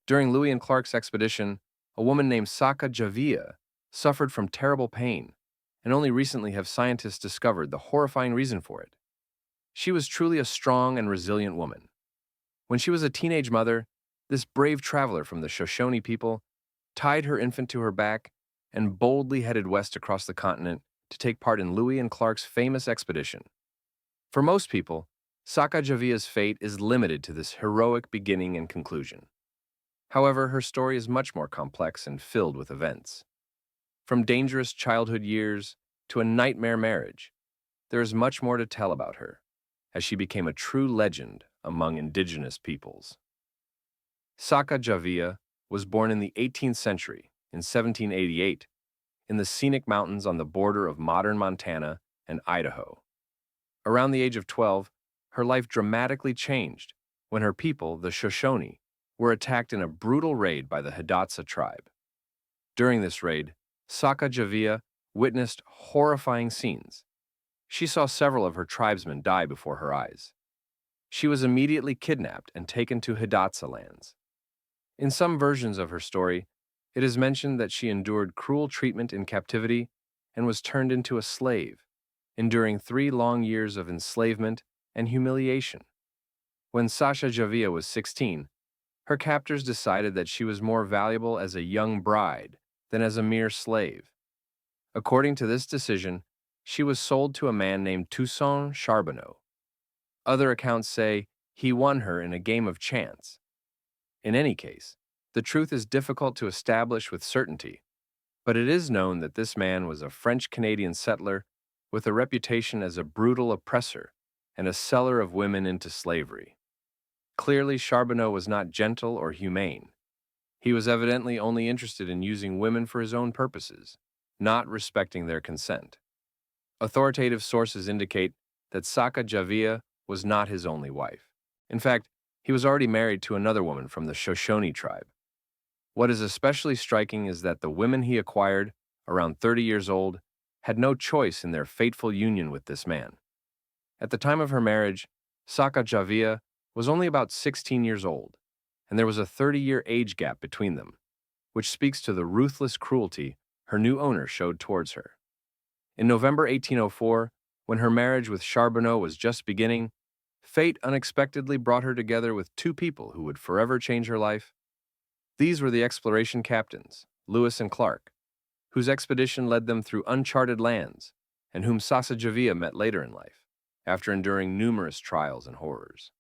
During Lewis and Clark's expedition, a woman named Sacagawea suffered from terrible pain, and only recently have scientists discovered the horrifying reason for it. She was truly a strong and resilient woman. When she was a teenage mother, this brave traveler from the Shoshone people tied her infant to her back and boldly headed west across the continent to take part in Lewis and Clark's famous expedition. For most people, Sacagawea's fate is limited to this heroic beginning and conclusion. However, her story is much more complex and filled with events. From dangerous childhood years to a nightmare marriage, there is much more to tell about her, as she became a true legend among indigenous peoples. Sacagawea was born in the 18th century, in 1788, in the scenic mountains on the border of modern Montana and Idaho. Around the age of 12, her life dramatically changed when her people, the Shoshone, were attacked in a brutal raid by the Hidatsa tribe. During this raid, Sacagawea witnessed horrifying scenes. She saw several of her tribesmen die before her eyes. She was immediately kidnapped and taken to Hidatsa lands. In some versions of her story, it is mentioned that she endured cruel treatment in captivity and was turned into a slave, enduring 3 long years of enslavement and humiliation. When Sacagawea was 16, her captors decided that she was more valuable as a young bride than as a mere slave. According to this decision, she was sold to a man named Toussaint Charbonneau. Other accounts say he won her in a game of chance. In any case, the truth is difficult to establish with certainty, but it is known that this man was a French-Canadian settler with a reputation as a brutal oppressor and a seller of women into slavery. Clearly, Charbonneau was not gentle or humane. He was evidently only interested in using women for his own purposes, not respecting their consent. Authoritative sources indicate that Sacagawea was not his only wife. In fact, he was already married to another woman from the Shoshone tribe. What is especially striking is that the women he acquired, around 30 years old, had no choice in their fateful union with this man. At the time of her marriage, Sacagawea was only about 16 years old, and there was a 30-year age gap between them, which speaks to the ruthless cruelty her new owner showed towards her. In November 1804, when her marriage with Charbonneau was just beginning, fate unexpectedly brought her together with 2 people who would forever change her life. These were the exploration captains, Lewis and Clark, whose expedition led them through uncharted lands, and whom Sacagawea met later in life, after enduring numerous trials and horrors.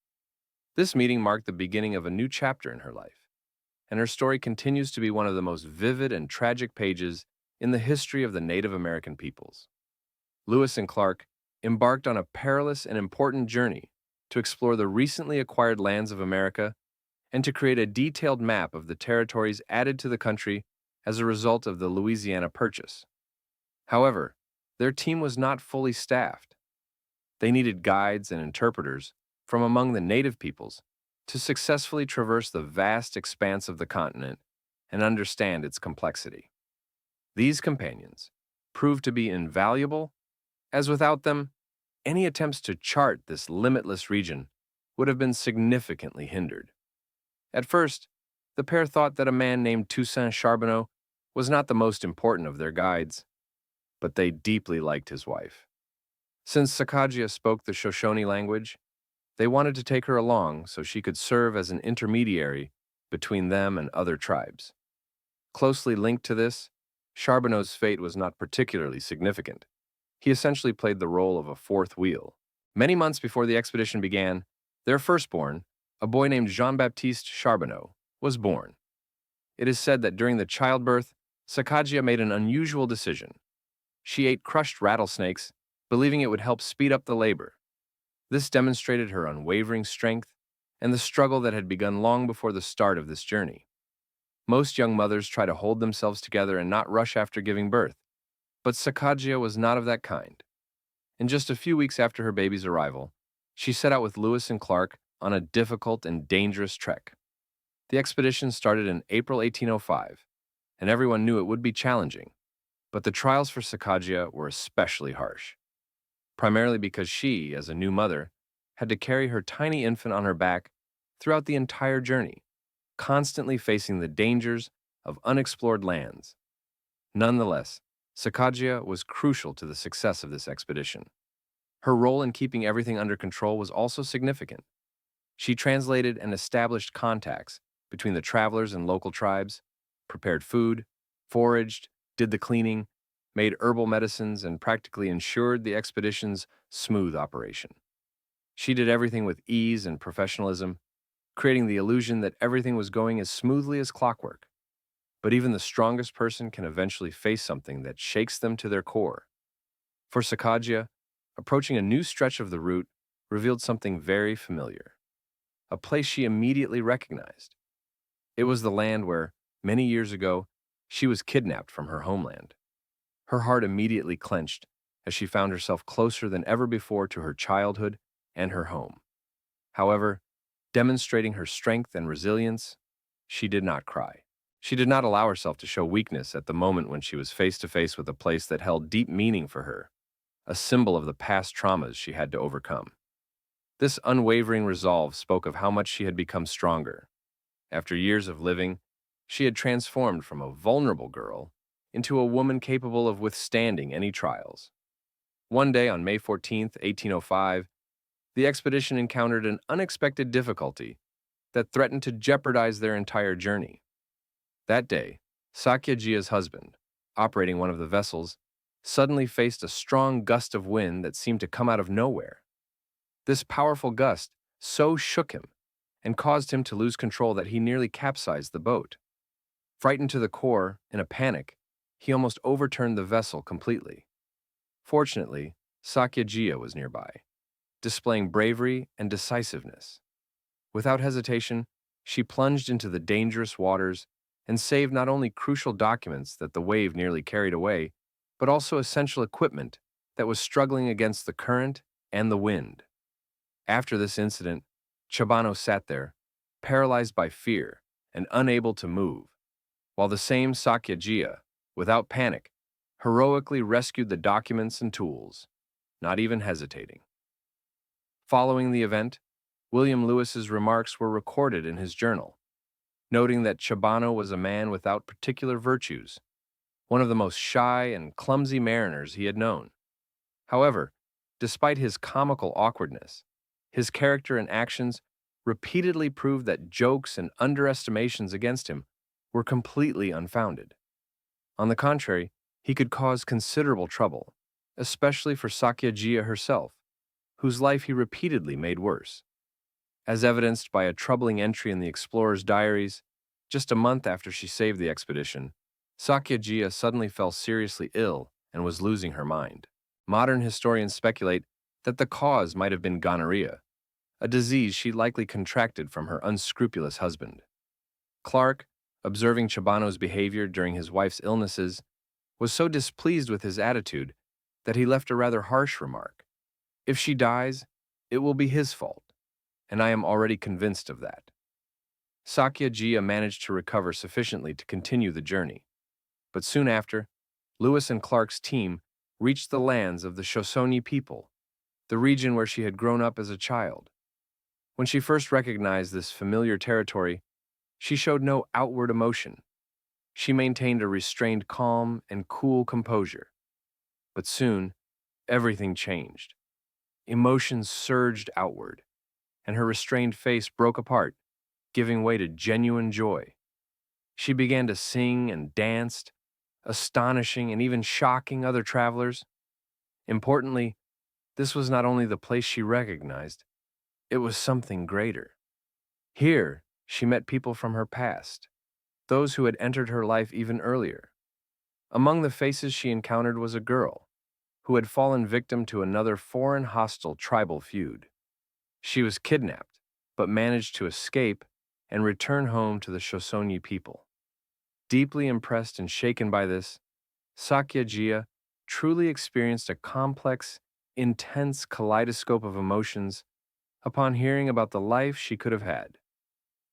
This meeting marked the beginning of a new chapter in her life, and her story continues to be one of the most vivid and tragic pages in the history of the Native American peoples. Lewis and Clark embarked on a perilous and important journey to explore the recently acquired lands of America and to create a detailed map of the territories added to the country as a result of the Louisiana Purchase. However, their team was not fully staffed. They needed guides and interpreters from among the native peoples to successfully traverse the vast expanse of the continent and understand its complexity. These companions proved to be invaluable, as without them, any attempts to chart this limitless region would have been significantly hindered. At first, the pair thought that a man named Toussaint Charbonneau was not the most important of their guides, but they deeply liked his wife. Since Sacagawea spoke the Shoshone language, they wanted to take her along so she could serve as an intermediary between them and other tribes. Closely linked to this, Charbonneau's fate was not particularly significant. He essentially played the role of a fourth wheel. Many months before the expedition began, their firstborn, a boy named Jean-Baptiste Charbonneau, was born. It is said that during the childbirth, Sacagawea made an unusual decision. She ate crushed rattlesnakes, believing it would help speed up the labor. This demonstrated her unwavering strength and the struggle that had begun long before the start of this journey. Most young mothers try to hold themselves together and not rush after giving birth, but Sacagawea was not of that kind. In just a few weeks after her baby's arrival, she set out with Lewis and Clark on a difficult and dangerous trek. The expedition started in April 1805, and everyone knew it would be challenging, but the trials for Sacagawea were especially harsh, primarily because she, as a new mother, had to carry her tiny infant on her back throughout the entire journey. constantly facing the dangers of unexplored lands. Nonetheless, Sacagawea was crucial to the success of this expedition. Her role in keeping everything under control was also significant. She translated and established contacts between the travelers and local tribes, prepared food, foraged, did the cleaning, made herbal medicines, and practically ensured the expedition's smooth operation. She did everything with ease and professionalism, creating the illusion that everything was going as smoothly as clockwork. But even the strongest person can eventually face something that shakes them to their core. For Sacagawea, approaching a new stretch of the route revealed something very familiar, a place she immediately recognized. It was the land where, many years ago, she was kidnapped from her homeland. Her heart immediately clenched as she found herself closer than ever before to her childhood and her home. However, demonstrating her strength and resilience, she did not cry. She did not allow herself to show weakness at the moment when she was face to face with a place that held deep meaning for her, a symbol of the past traumas she had to overcome. This unwavering resolve spoke of how much she had become stronger. After years of living, she had transformed from a vulnerable girl into a woman capable of withstanding any trials. One day on May 14th, 1805, the expedition encountered an unexpected difficulty that threatened to jeopardize their entire journey. That day, Sacagawea's husband, operating one of the vessels, suddenly faced a strong gust of wind that seemed to come out of nowhere. This powerful gust so shook him and caused him to lose control that he nearly capsized the boat. Frightened to the core, in a panic, he almost overturned the vessel completely. Fortunately, Sacagawea was nearby, displaying bravery and decisiveness. Without hesitation, she plunged into the dangerous waters and saved not only crucial documents that the wave nearly carried away, but also essential equipment that was struggling against the current and the wind. After this incident, Chabano sat there, paralyzed by fear and unable to move, while the same Sacagawea, without panic, heroically rescued the documents and tools, not even hesitating. Following the event, William Lewis's remarks were recorded in his journal, noting that Chabano was a man without particular virtues, one of the most shy and clumsy mariners he had known. However, despite his comical awkwardness, his character and actions repeatedly proved that jokes and underestimations against him were completely unfounded. On the contrary, he could cause considerable trouble, especially for Sacagawea herself, whose life he repeatedly made worse. As evidenced by a troubling entry in the explorer's diaries, just a month after she saved the expedition, Sacagawea suddenly fell seriously ill and was losing her mind. Modern historians speculate that the cause might have been gonorrhea, a disease she likely contracted from her unscrupulous husband. Clark, observing Chabano's behavior during his wife's illnesses, was so displeased with his attitude that he left a rather harsh remark. "If she dies, it will be his fault, and I am already convinced of that." Sacagawea managed to recover sufficiently to continue the journey, but soon after, Lewis and Clark's team reached the lands of the Shoshone people, the region where she had grown up as a child. When she first recognized this familiar territory, she showed no outward emotion. She maintained a restrained calm and cool composure. But soon, everything changed. Emotions surged outward, and her restrained face broke apart, giving way to genuine joy. She began to sing and danced, astonishing and even shocking other travelers. Importantly, this was not only the place she recognized, it was something greater. Here, she met people from her past, those who had entered her life even earlier. Among the faces she encountered was a girl who had fallen victim to another foreign hostile tribal feud. She was kidnapped, but managed to escape and return home to the Shoshone people. Deeply impressed and shaken by this, Sacagawea truly experienced a complex, intense kaleidoscope of emotions upon hearing about the life she could have had.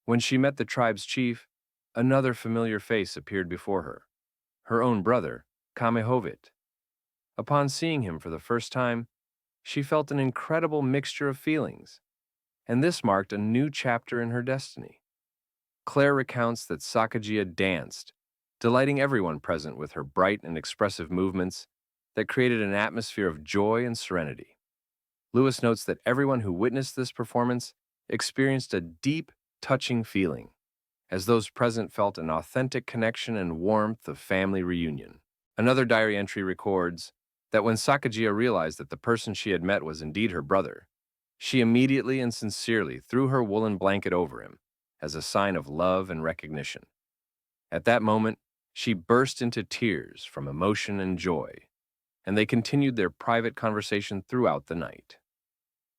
When she met the tribe's chief, another familiar face appeared before her, her own brother, Kamehovit. Upon seeing him for the first time, she felt an incredible mixture of feelings, and this marked a new chapter in her destiny. Claire recounts that Sacagawea danced, delighting everyone present with her bright and expressive movements that created an atmosphere of joy and serenity. Lewis notes that everyone who witnessed this performance experienced a deep, touching feeling, as those present felt an authentic connection and warmth of family reunion. Another diary entry records that when Sacagawea realized that the person she had met was indeed her brother, she immediately and sincerely threw her woolen blanket over him as a sign of love and recognition. At that moment, she burst into tears from emotion and joy, and they continued their private conversation throughout the night.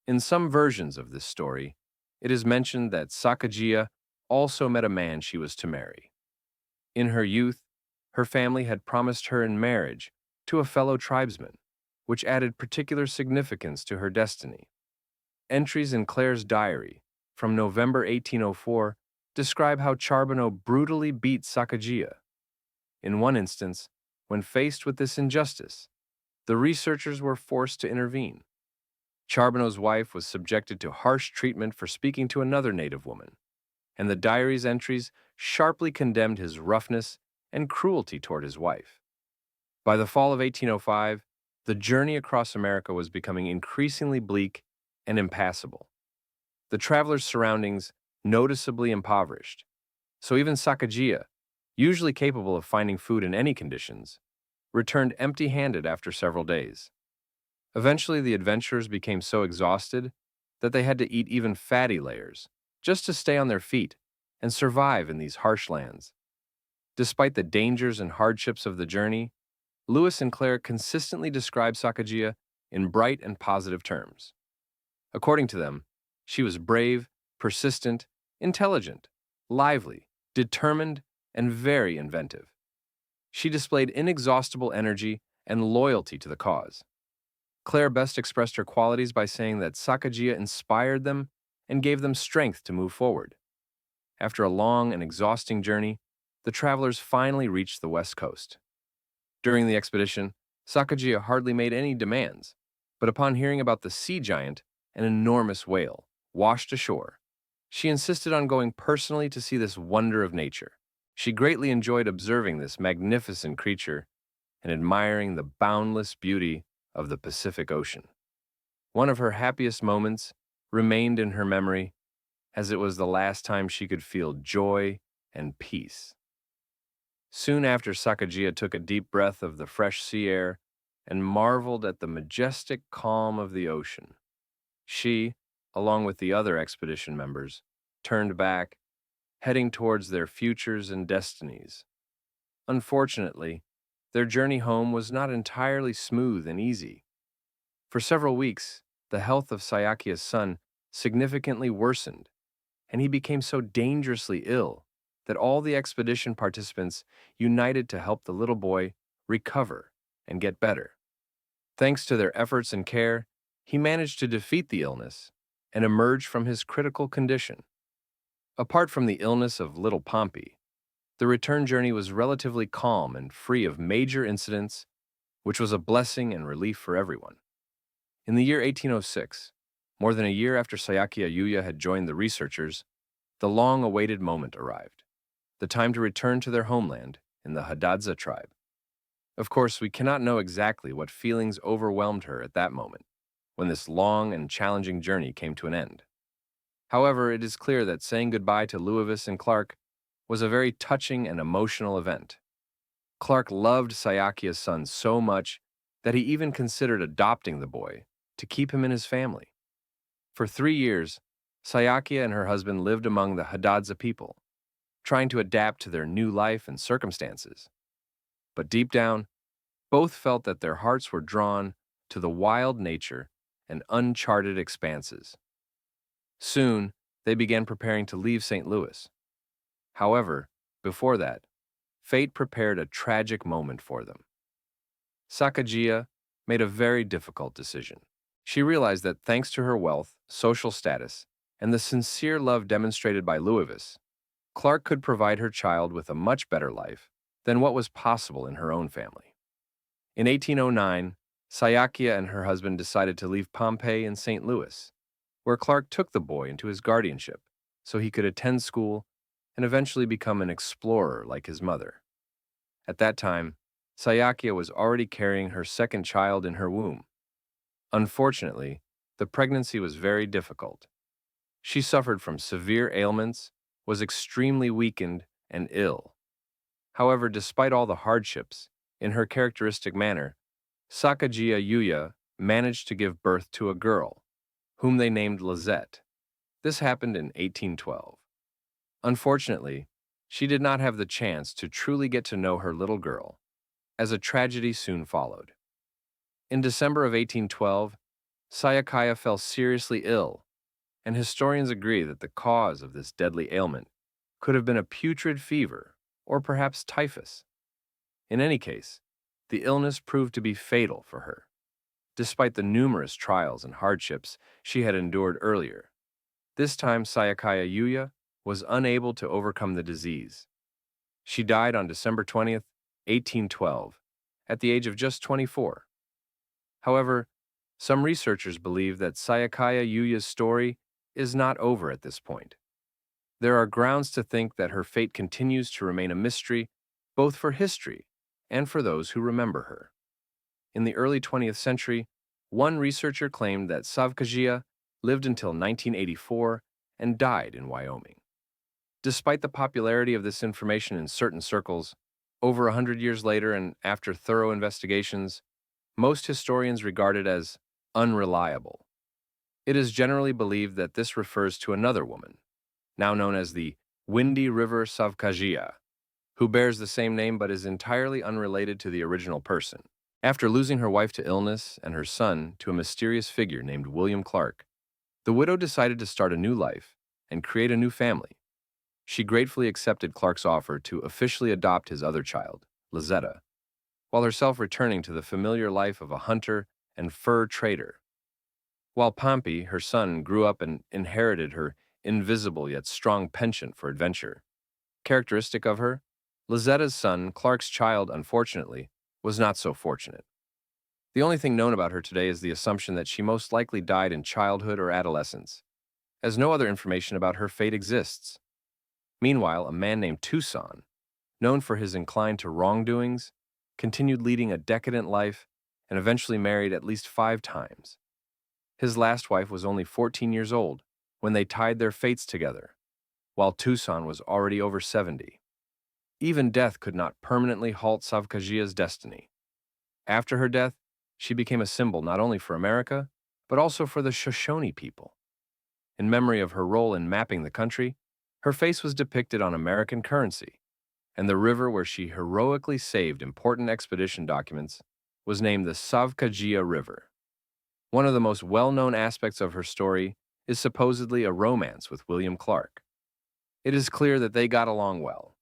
In some versions of this story, it is mentioned that Sacagawea also met a man she was to marry. In her youth, her family had promised her in marriage to a fellow tribesman, which added particular significance to her destiny. Entries in Claire's diary from November 1804 describe how Charbonneau brutally beat Sacagawea. In one instance, when faced with this injustice, the researchers were forced to intervene. Charbonneau's wife was subjected to harsh treatment for speaking to another native woman, and the diary's entries sharply condemned his roughness and cruelty toward his wife. By the fall of 1805, the journey across America was becoming increasingly bleak and impassable. The travelers' surroundings noticeably impoverished, so even Sacagawea, usually capable of finding food in any conditions, returned empty-handed after several days. Eventually, the adventurers became so exhausted that they had to eat even fatty layers just to stay on their feet and survive in these harsh lands. Despite the dangers and hardships of the journey, Lewis and Claire consistently describe Sacagawea in bright and positive terms. According to them, she was brave, persistent, intelligent, lively, determined, and very inventive. She displayed inexhaustible energy and loyalty to the cause. Claire best expressed her qualities by saying that Sacagawea inspired them and gave them strength to move forward. After a long and exhausting journey, the travelers finally reached the west coast. During the expedition, Sacagawea hardly made any demands, but upon hearing about the sea giant, an enormous whale, washed ashore, she insisted on going personally to see this wonder of nature. She greatly enjoyed observing this magnificent creature and admiring the boundless beauty of the Pacific Ocean. One of her happiest moments remained in her memory, as it was the last time she could feel joy and peace. Soon after, Sacagawea took a deep breath of the fresh sea air and marveled at the majestic calm of the ocean. She, along with the other expedition members, turned back, heading towards their futures and destinies. Unfortunately, their journey home was not entirely smooth and easy. For several weeks, the health of Saakia's son significantly worsened, and he became so dangerously ill that all the expedition participants united to help the little boy recover and get better. Thanks to their efforts and care, he managed to defeat the illness and emerge from his critical condition. Apart from the illness of little Pompey, the return journey was relatively calm and free of major incidents, which was a blessing and relief for everyone. In the year 1806, more than a year after Sacagawea had joined the researchers, the long-awaited moment arrived, the time to return to their homeland in the Hadadza tribe. Of course, we cannot know exactly what feelings overwhelmed her at that moment, when this long and challenging journey came to an end. However, it is clear that saying goodbye to Lewis and Clark was a very touching and emotional event. Clark loved Saakia's son so much that he even considered adopting the boy to keep him in his family. For 3 years, Saakia and her husband lived among the Hadadza people, trying to adapt to their new life and circumstances. But deep down, both felt that their hearts were drawn to the wild nature and uncharted expanses. Soon, they began preparing to leave St. Louis. However, before that, fate prepared a tragic moment for them. Sacagawea made a very difficult decision. She realized that thanks to her wealth, social status, and the sincere love demonstrated by Lewis, Clark could provide her child with a much better life than what was possible in her own family. In 1809, Saakia and her husband decided to leave Pompeii and St. Louis, where Clark took the boy into his guardianship so he could attend school and eventually become an explorer like his mother. At that time, Sayakya was already carrying her second child in her womb. Unfortunately, the pregnancy was very difficult. She suffered from severe ailments, was extremely weakened, and ill. However, despite all the hardships, in her characteristic manner, Sacagawea managed to give birth to a girl, whom they named Lizette. This happened in 1812. Unfortunately, she did not have the chance to truly get to know her little girl, as a tragedy soon followed. In December of 1812, Sayakaya fell seriously ill, and historians agree that the cause of this deadly ailment could have been a putrid fever or perhaps typhus. In any case, the illness proved to be fatal for her, despite the numerous trials and hardships she had endured earlier. This time, Sayakaya Yuya was unable to overcome the disease. She died on December 20th, 1812, at the age of just 24. However, some researchers believe that Sayakaya Yuya's story is not over at this point. There are grounds to think that her fate continues to remain a mystery, both for history and for those who remember her. In the early 20th century, one researcher claimed that Savkajia lived until 1984 and died in Wyoming. Despite the popularity of this information in certain circles, over 100 years later and after thorough investigations, most historians regard it as unreliable. It is generally believed that this refers to another woman, now known as the Windy River Savkajia, who bears the same name but is entirely unrelated to the original person. After losing her wife to illness and her son to a mysterious figure named William Clark, the widow decided to start a new life and create a new family. She gratefully accepted Clark's offer to officially adopt his other child, Lizetta, while herself returning to the familiar life of a hunter and fur trader. While Pompey, her son, grew up and inherited her invisible yet strong penchant for adventure. Characteristic of her, Lizetta's son, Clark's child, unfortunately, was not so fortunate. The only thing known about her today is the assumption that she most likely died in childhood or adolescence, as no other information about her fate exists. Meanwhile, a man named Tucson, known for his incline to wrongdoings, continued leading a decadent life and eventually married at least 5 times. His last wife was only 14 years old when they tied their fates together, while Tucson was already over 70. Even death could not permanently halt Savkajia's destiny. After her death, she became a symbol not only for America, but also for the Shoshone people. In memory of her role in mapping the country, her face was depicted on American currency, and the river where she heroically saved important expedition documents was named the Savkajia River. One of the most well-known aspects of her story is supposedly a romance with William Clark. It is clear that they got along well.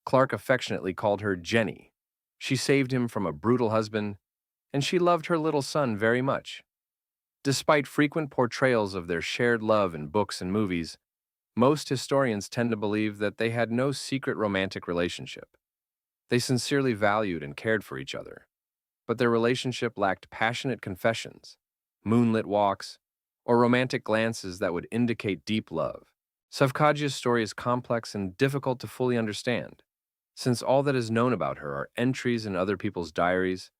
Clark affectionately called her Jenny. She saved him from a brutal husband, and she loved her little son very much. Despite frequent portrayals of their shared love in books and movies, most historians tend to believe that they had no secret romantic relationship. They sincerely valued and cared for each other, but their relationship lacked passionate confessions, moonlit walks, or romantic glances that would indicate deep love. Savkajia's story is complex and difficult to fully understand, since all that is known about her are entries in other people's diaries,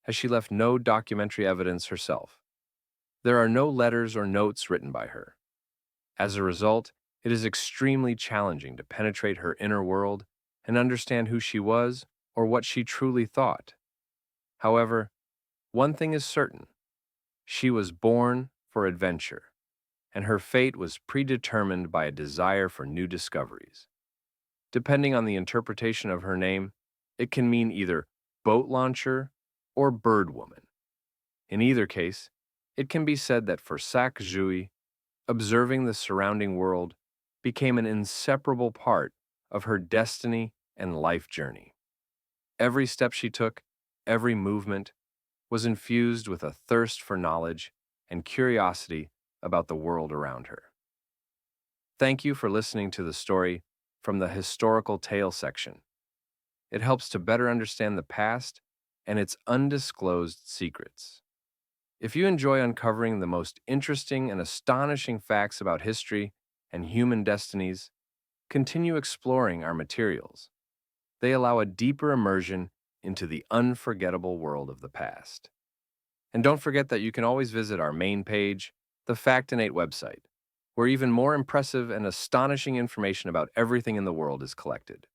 as she left no documentary evidence herself. There are no letters or notes written by her. As a result, it is extremely challenging to penetrate her inner world and understand who she was or what she truly thought. However, one thing is certain. She was born for adventure, and her fate was predetermined by a desire for new discoveries. Depending on the interpretation of her name, it can mean either boat launcher or bird woman. In either case, it can be said that for Sacagawea, observing the surrounding world became an inseparable part of her destiny and life journey. Every step she took, every movement, was infused with a thirst for knowledge and curiosity about the world around her. Thank you for listening to the story from the historical tale section. It helps to better understand the past and its undisclosed secrets. If you enjoy uncovering the most interesting and astonishing facts about history and human destinies, continue exploring our materials. They allow a deeper immersion into the unforgettable world of the past. And don't forget that you can always visit our main page, the Factinate website, where even more impressive and astonishing information about everything in the world is collected.